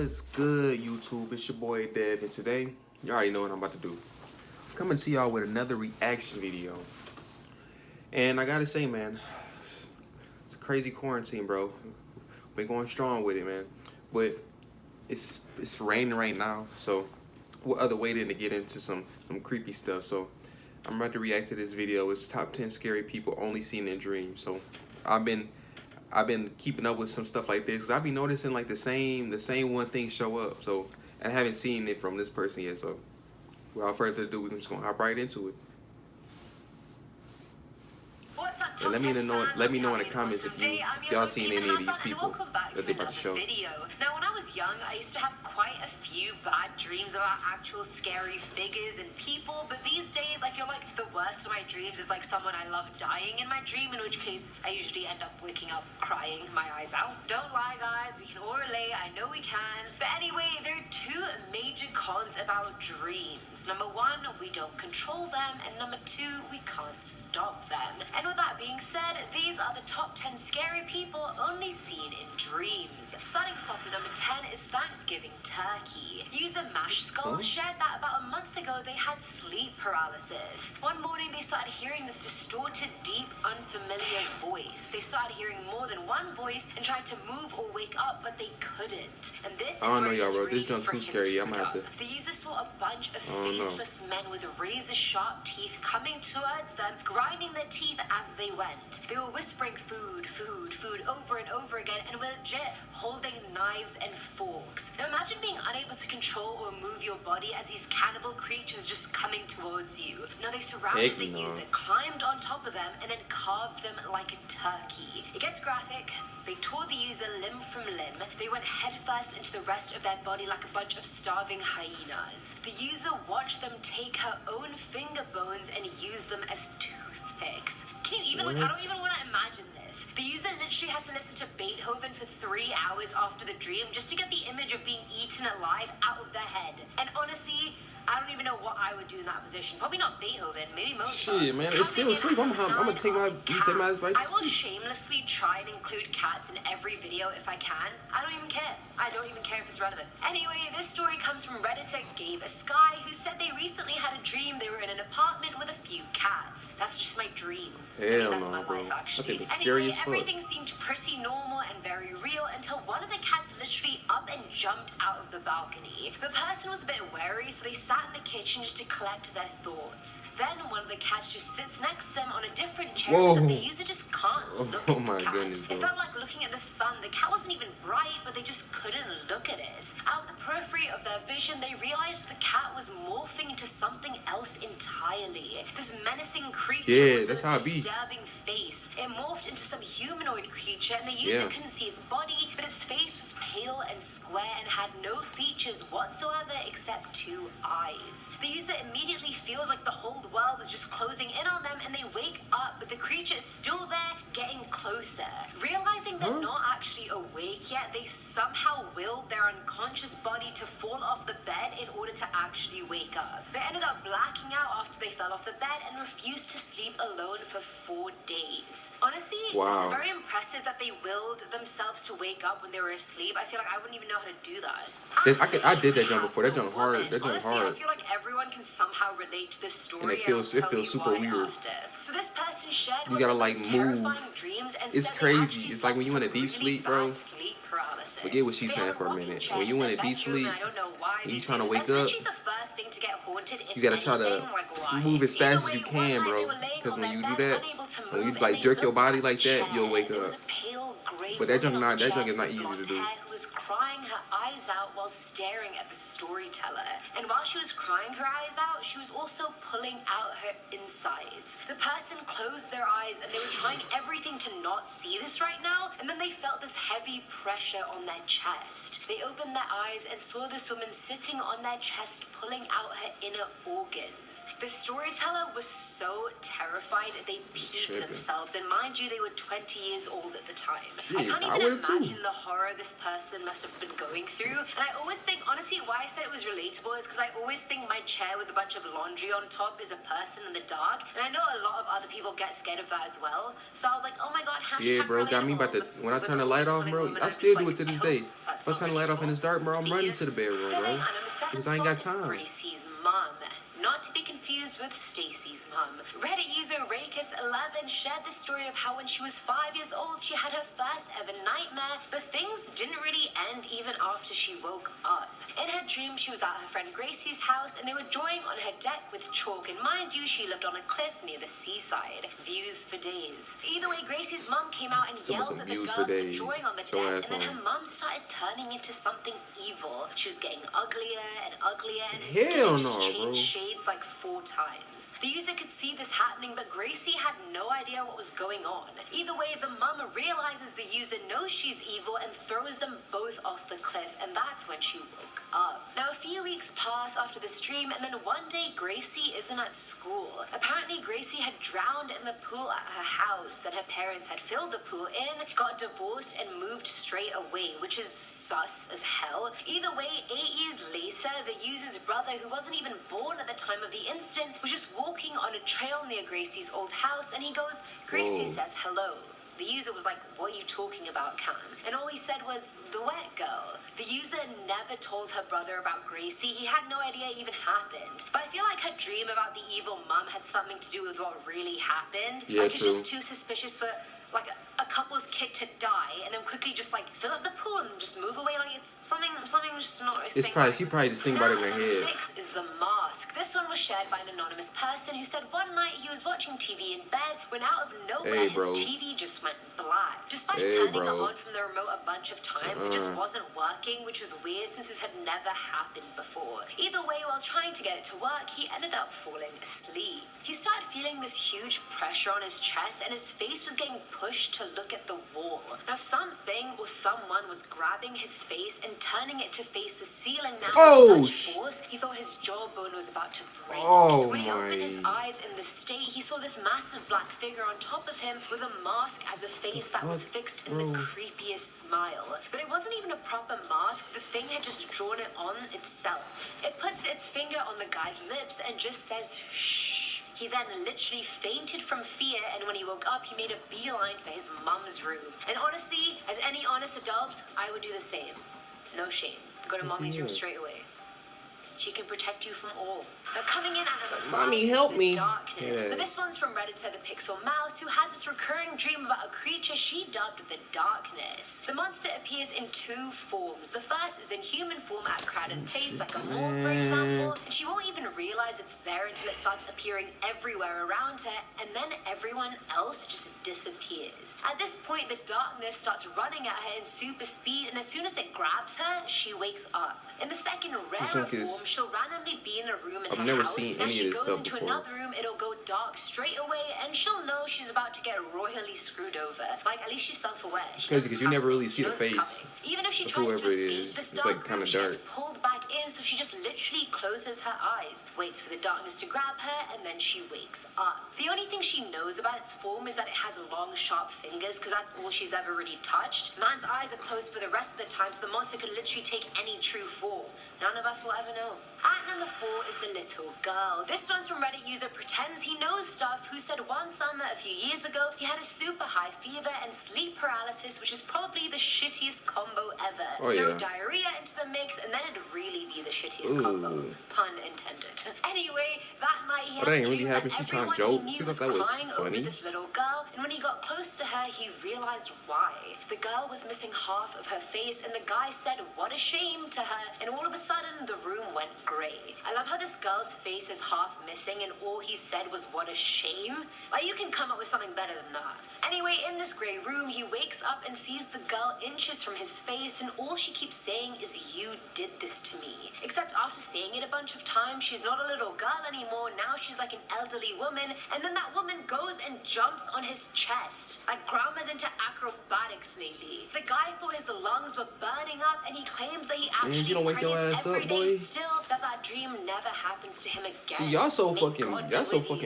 What's good, YouTube? It's your boy Dev, and today, you already know what I'm about to do. Coming to y'all with another reaction video. And I gotta say, man, it's a crazy quarantine, bro. We're going strong with it, man. But it's raining right now, so what other way than to get into some creepy stuff? So I'm about to react to this video. It's top 10 scary people only seen in dreams. So I've been keeping up with some stuff like this, 'cause I be noticing like the same one thing show up. So I haven't seen it from this person yet. So without further ado, we're just gonna hop right into it. And let me know in the comments if y'all seen any of these people that they about to show. Now, when I was young, I used to have quite a few bad dreams about actual scary figures and people, but these days I feel like the worst of my dreams is like someone I love dying in my dream, in which case I usually end up waking up crying my eyes out. Don't lie, guys, we can all relate, I know we can. But anyway, there are two major cons about dreams. Number one, we don't control them, and number two, we can't stop them. And with that being said, these are the top 10 scary people only seen in dreams. Starting us off with number 10 is Thanksgiving turkey. User Mash Skulls shared that about a month ago they had sleep paralysis. One morning they started hearing this distorted, deep, unfamiliar voice. They started hearing more than one voice and tried to move or wake up, but they couldn't. And this is I don't know, where y'all, it's bro. really This junk too scary. I'm gonna have to. The user saw a bunch of faceless men with razor-sharp teeth coming towards them, grinding their teeth as they went. They were whispering food, food, food over and over again, and were legit holding knives and forks. Now imagine being unable to control or move your body as these cannibal creatures just coming towards you. Now they surrounded the user, climbed on top of them, and then carved them like a turkey. It gets graphic. They tore the user limb from limb. They went headfirst into the rest of their body like a bunch of starving hyenas. The user watched them take her own finger bones and use them as toothpicks. Can you even, I don't even want to imagine this. The user literally has to listen to Beethoven for 3 hours after the dream just to get the image of being eaten alive out of their head. And honestly, I don't even know what I would do in that position. Probably not Beethoven, maybe Mozart. Shit, man, it's still asleep. I'm gonna take my advice. I will shamelessly try and include cats in every video if I can. I don't even care. I don't even care if it's relevant. Anyway, this story comes from Redditor Gave a Sky, who said they recently had a dream they were in an apartment with a few cats. That's just my dream. That's my life, actually. Anyway, everything seemed pretty normal and very real until one of the cats literally up and jumped out of the balcony. The person was a bit wary, so they sat in the kitchen just to collect their thoughts. Then one of the cats just sits next to them on a different chair, so the user just can't look at the cat. Goodness, it felt like looking at the sun. The cat wasn't even bright, but they just couldn't look at it. Out of the periphery of their vision, they realized the cat was morphing into something else entirely. This menacing creature with a disturbing face. It morphed into some humanoid creature, and the user couldn't see its body, but its face was pale and square and had no features whatsoever except 2 eyes. The user immediately feels like the whole world is just closing in on them, and they wake up, but the creature is still there, getting closer. Realizing they're not actually awake yet, they somehow willed their unconscious body to fall off the bed in order to actually wake up. They ended up blacking out after they fell off the bed and refused to sleep alone for 4 days. Honestly, this is very impressive that they willed themselves to wake up when they were asleep. I feel like I wouldn't even know how to do that. I did that jump before. That jump hard. That jump hard. I feel like everyone can somehow relate to this story. And it feels super weird. So this person shared you gotta like move. Dreams and it's crazy. It's like when you in a deep sleep, bro. Forget what she's saying for a minute. When you in a deep sleep, when you trying to wake up, you gotta try to move as fast as you can, bro. Because when you do that, when you like jerk your body like that, you'll wake up. But that junk is not easy to do. Was crying her eyes out while staring at the storyteller. And while she was crying her eyes out, she was also pulling out her insides. The person closed their eyes and they were trying everything to not see this right now, and then they felt this heavy pressure on their chest. They opened their eyes and saw this woman sitting on their chest pulling out her inner organs. The storyteller was so terrified they peed themselves, and mind you, they were 20 years old at the time. I can't even imagine the horror this person person must have been going through. And I always think, honestly, why I said it was relatable is because I always think my chair with a bunch of laundry on top is a person in the dark. And I know a lot of other people get scared of that as well. So I was like, oh my god, hashtag Yeah, bro, got me about to, when I turn the light off, bro, I still do it to this day. If I turn the light off and it's dark, bro, I'm running to the bedroom, bro. Because I ain't got time. Gracie's mom. Not to be confused with Stacy's mom. Reddit user Rakis11 shared the story of how when she was 5 years old, she had her first ever nightmare, but things didn't really end even after she woke up. In her dream, she was at her friend Gracie's house and they were drawing on her deck with chalk. And mind you, she lived on a cliff near the seaside. Views for days. Either way, Gracie's mom came out and yelled at the girls for drawing on the deck, and then her mom started turning into something evil. She was getting uglier and uglier, and her skin just changed shades like 4 times. The user could see this happening, but Gracie had no idea what was going on. Either way, the mom realizes the user knows she's evil and throws them both off the cliff, and that's when she woke up. Now, a few weeks pass after the stream, and then one day Gracie isn't at school. Apparently, Gracie had drowned in the pool at her house, and her parents had filled the pool in, got divorced, and moved straight away, which is sus as hell. Either way, 8 years later, the user's brother, who wasn't even born at the time of the incident, was just walking on a trail near Gracie's old house, and he goes, Gracie says hello. The user was like, what are you talking about, Cam? And all he said was, the wet girl. The user never told her brother about Gracie. He had no idea it even happened. But I feel like her dream about the evil mom had something to do with what really happened. Yeah, like, it's just too suspicious for like a couple's kid to die and then quickly just like fill up the pool and just move away. Like it's something just not. It's probably she probably just think about it in her head. 6 is the mask. This one was shared by an anonymous person who said one night he was watching TV in bed when out of nowhere his TV just went black. Despite turning it on from the remote a bunch of times, it just wasn't working, which was weird since this had never happened before. Either way, while trying to get it to work, he ended up falling asleep. He started feeling this huge pressure on his chest and his face was getting pushed to look at the wall. Now something or someone was grabbing his face and turning it to face the ceiling now with such force, he thought his jawbone was about to break. When he opened his eyes in this state, he saw this massive black figure on top of him with a mask as a face that was fixed in the creepiest smile. But it wasn't even a proper mask, the thing had just drawn it on itself. It puts its finger on the guy's lips and just says, shh. He then literally fainted from fear, and when he woke up, he made a beeline for his mum's room. And honestly, as any honest adult, I would do the same. No shame. Go to mommy's room straight away. She can protect you from all. Now coming in at number 5, Mommy, help me. Darkness. So this one's from Redditor the Pixel Mouse, who has this recurring dream about a creature she dubbed the Darkness. The monster appears in 2 forms. The first is in human form at a crowded place, like a mall, for example, and she won't even realize it's there until it starts appearing everywhere around her, and then everyone else just disappears. At this point, the Darkness starts running at her in super speed, and as soon as it grabs her, she wakes up. In the second rarer form, she'll randomly be in a room in her house, and as she goes into another room, it'll go dark straight away, and she'll know she's about to get royally screwed over. Like, at least she's self-aware. It's crazy because you never really see the face. Even if she tries to escape, this dark room, she gets pulled back in, so she just literally closes her eyes, waits for the darkness to grab her, and then she wakes up. The only thing she knows about its form is that it has long, sharp fingers, because that's all she's ever really touched. Man's eyes are closed for the rest of the time, so the monster could literally take any true form. None of us will ever know. At number 4 is the little girl. This one's from Reddit user Pretends He Knows Stuff, who said one summer a few years ago, he had a super high fever and sleep paralysis, which is probably the shittiest combo ever. Throw diarrhea into the mix, and then it'd really be the shittiest combo. Pun intended. Anyway, that night he had a dream that everyone he knew was crying over this little girl, and when he got close to her, he realized why. The girl was missing half of her face, and the guy said, what a shame, to her, and all of a sudden, the room went grey. I love how this girl's face is half missing, and all he said was, what a shame. Like, you can come up with something better than that. Anyway, in this grey room, he wakes up and sees the girl inches from his face, and all she keeps saying is, you did this to me. Except after saying it a bunch of times, she's not a little girl anymore, now she's like an elderly woman, and then that woman goes and jumps on his chest. Like, grandma's into acrobatics lately. The guy thought his lungs were burning up, and he claims that he actually prays every day still that dream never happens to him again. See, y'all so fucking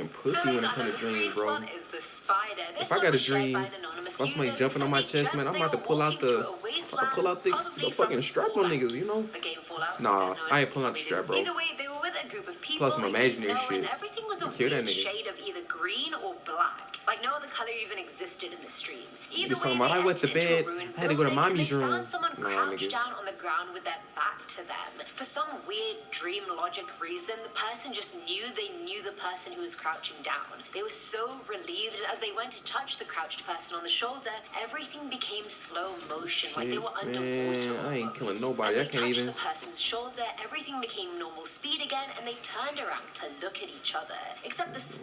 pussy when it comes to dreams, bro. Is the spider. If I got a dream, if somebody jumping on my chest, man, I'm about to pull out the slam, pull out the probably fucking from strap on Fallout. niggas, you know? The game Fallout. Nah, There's no I ain't idea pulling out what the we strap, do. bro. Either way, they were with a group of people Plus some they didn't imaginary know, shit. and everything was a Kill that weird nigga. shade of either green or black. Like no other color even existed in the stream. Either He's talking way, about, they I went to entered into a bed, ruined I had to go to building, and mommy's they room. found someone Nah, crouched nigga. down on the ground with their back to them. For some weird dream logic reason, the person just knew they knew the person who was crouching down. They were so relieved, and as they went to touch the crouched person on the shoulder, everything became slow motion, like they were underwater. Man, I ain't killing almost. nobody. As I they can't touched even. the person's shoulder, everything became normal speed again, and they turned around to look at each other. Except this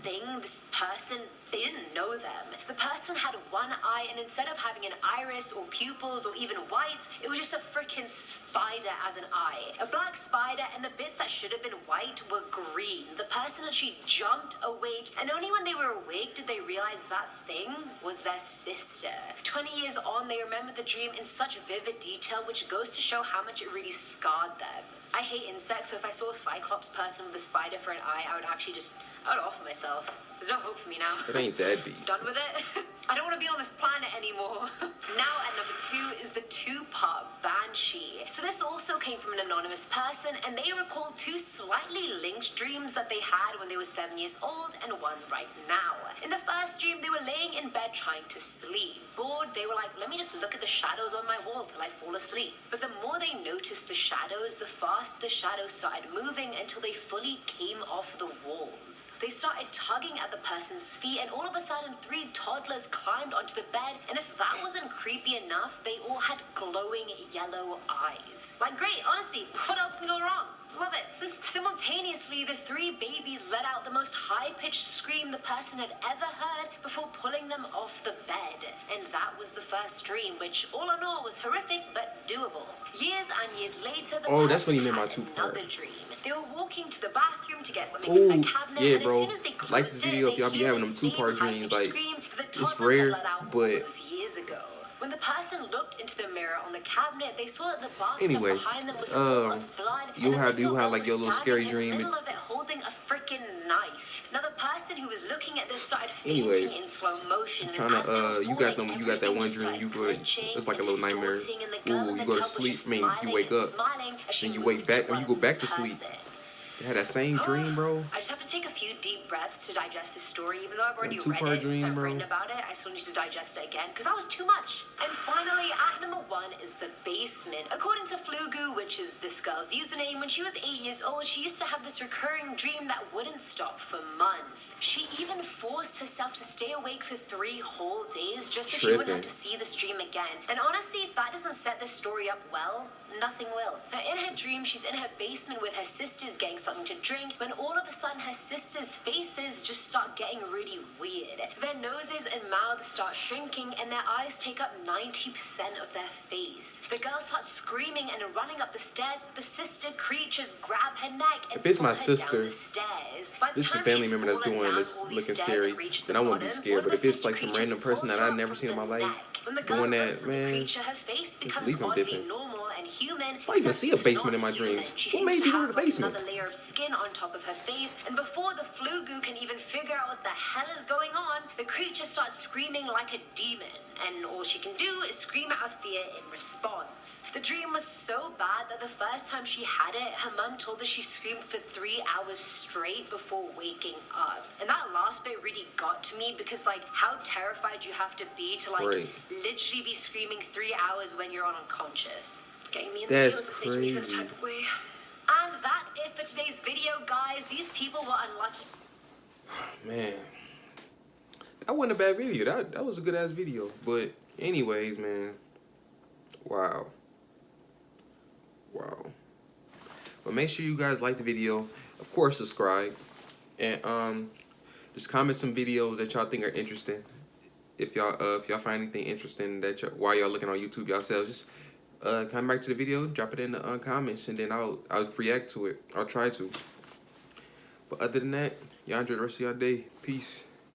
person, they didn't know them. The person had one eye, and instead of having an iris or pupils or even whites, it was just a freaking spider as an eye. A black spider, and the bits that should have been white were green. The person actually jumped awake, and only when they were awake did they realize that thing was their sister. 20 years on, they remembered the dream in such vivid detail, which goes to show how much it really scarred them. I hate insects, so if I saw a cyclops person with a spider for an eye, I would offer myself. There's no hope for me now. It ain't that deep. Done with it? I don't want to be on this planet anymore. Now at number 2 is the 2-part Banshee. So this also came from an anonymous person, and they recalled 2 slightly linked dreams that they had when they were 7 years old and one right now. In the first dream, they were laying in bed trying to sleep. Bored, they were like, let me just look at the shadows on my wall till I fall asleep. But the more they noticed the shadows, the faster the shadows started moving until they fully came off the walls. They started tugging at the person's feet, and all of a sudden 3 toddlers climbed onto the bed, and if that wasn't creepy enough, they all had glowing yellow eyes. Like, great, honestly, what else can go wrong? Love it. Simultaneously, the 3 babies let out the most high-pitched scream the person had ever heard before pulling them off the bed. And that was the first dream, which all in all was horrific but doable. Years and years later, the That's what he person meant by had 2-part. another dream. They were walking to the bathroom to get something Ooh, from the cabinet, yeah, and bro. as soon as they Like closed this video it, if y'all they be hear having the them same 2-part dreams, high-pitched like, scream that it's toddlers rare, had let out all but those years ago. When the person looked into the mirror on the cabinet, they saw that the bathtub anyway, behind them was full of blood, you and have the little girl like was your little standing scary in dream. the middle of it holding a freaking knife. Now the person who was looking at this started Anyway, fainting in slow motion, and trying as they were to you got falling, you got that everything one just dream started you could. glitching It's like a and little nightmare. distorting, and the girl in Ooh, the you go to tub was just sleep. I mean, you smiling wake and up, smiling as she then you moved wake back, or you go towards back the to sleep. person. You had that same dream, bro. I just have to take a few deep breaths to digest this story. Even though I've already read 2-part it, since dream, I've bro. written about it, I still need to digest it again, because that was too much. And finally, at number 1 is the basement. According to Flugoo, which is this girl's username, when she was 8 years old, she used to have this recurring dream that wouldn't stop for months. She even forced herself to stay awake for 3 whole days just so she wouldn't have to see this dream again. And honestly, if that doesn't set this story up well, nothing will. Now, in her dream, she's in her basement with her sisters getting something to drink, when all of a sudden her sisters' faces just start getting really weird. Their noses and mouths start shrinking, and their eyes take up 90% of their face. The girl starts screaming and running up the stairs, but the sister creatures grab her neck and If it's pull my her sister, down the stairs. By the this is a time family she's member that's fallen doing down this, all these looking stairs scary, and reached then the I wouldn't be bottom, scared. one of But if the it's like some sister random creatures person that pulls I've her never up seen in my from the life neck. When the girl doing that, looks at the man, creature, her face becomes leave 'em oddly dipping. normal and human. I even except see a it's basement not in my human. dreams. She What seems made to you go to have the like basement? another layer of skin on top of her face, and before the Flugoo can even figure out what the hell is going on, the creature starts screaming like a demon, and all she can do is scream out of fear in response. The dream was so bad that the first time she had it, her mum told her she screamed for 3 hours straight before waking up. And that last bit really got to me, because like, how terrified you have to be to like Right. literally be screaming 3 hours when you're unconscious. It's getting me in the That's feels, it's making me feel the crazy. type of way. And that's it for today's video, guys. These people were unlucky. Man, that wasn't a bad video. That was a good ass video. But anyways, man, wow. But make sure you guys like the video. Of course, subscribe, and just comment some videos that y'all think are interesting. If y'all find anything interesting that while y'all looking on YouTube yourselves, just come back to the video, drop it in the comments, and then I'll react to it. I'll try to. But other than that, y'all enjoy the rest of your day. Peace.